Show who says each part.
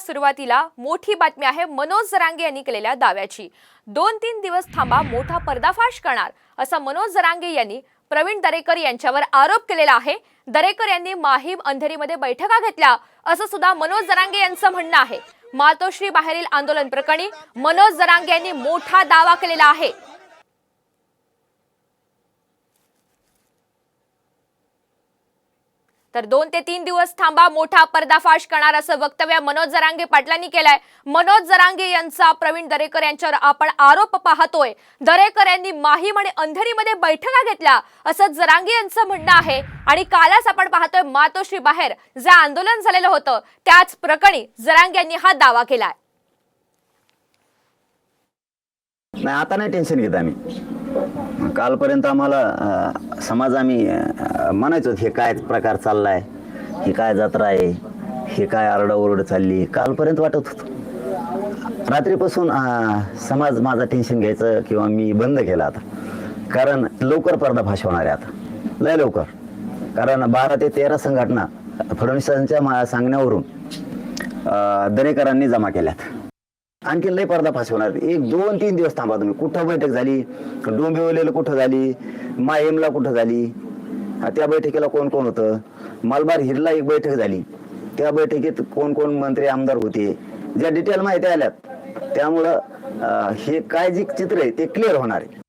Speaker 1: सुरुवातीला मोठी बातमी आहे मनोज जरांगे यांनी केलेल्या दाव्याची। 2-3 दिवस थांबा, मोठा पर्दाफाश करणार असा मनोज जरांगे यांनी प्रवीण दरेकर यांच्यावर आरोप केलेला आहे। दरेकर यांनी माहीम अंधेरीमध्ये बैठका घेतल्या असं सुद्धा मनोज जरांगे यांचं म्हणणं आहे। मातोश्री बाहेरील आंदोलन प्रकरणी मनोज जरांगे यांनी मोठा दावा केलेला आहे। तर 2 ते 3 दिवस थांबा, मोठा पर्दाफाश करणार असं वक्तव्य मनोज जरांगे पाटलांनी केलंय। मनोज जरांगे यांचा प्रवीण दरेकर यांच्यावर आपण आरोप पाहतोय। दरेकर यांनी माहीम आणि अंधेरीमध्ये बैठका घेतल्या असं जरांगे यांचं म्हणणं आहे। आणि कालच आपण पाहतोय मातोश्री बाहेर जे आंदोलन झालेलं होतं त्याच प्रकरणी जरांगे यांनी हा दावा केलाय।
Speaker 2: नाही, आता नाही टेन्शन घेत आम्ही। कालपर्यंत आम्हाला समाज आम्ही म्हणायचो हे काय प्रकार चाललाय, हे काय जत्रा आहे, हे काय आरडाओरड चालली, कालपर्यंत वाटत होतं। रात्रीपासून समाज माझा टेन्शन घ्यायचं किंवा मी बंद केला आता, कारण लवकर पर्दाफाश होणार आहे आता, लय लवकर। कारण 12 ते 13 संघटना फडणवीसांच्या सांगण्यावरून दरेकरांनी जमा केल्यात। आणखी लय पर्दाफाश होणार। 1-2-3 दिवस थांबा तुम्ही। कुठं बैठक झाली, डोंबिवलीला कुठं झाली, माहीमला कुठं झाली, त्या बैठकीला कोण कोण होतं, मलबार हिरला एक बैठक झाली, त्या बैठकीत कोण कोण मंत्री आमदार होते, ज्या डिटेल माहिती आल्यात, त्यामुळं हे काय जे चित्र आहे ते क्लिअर होणार आहे।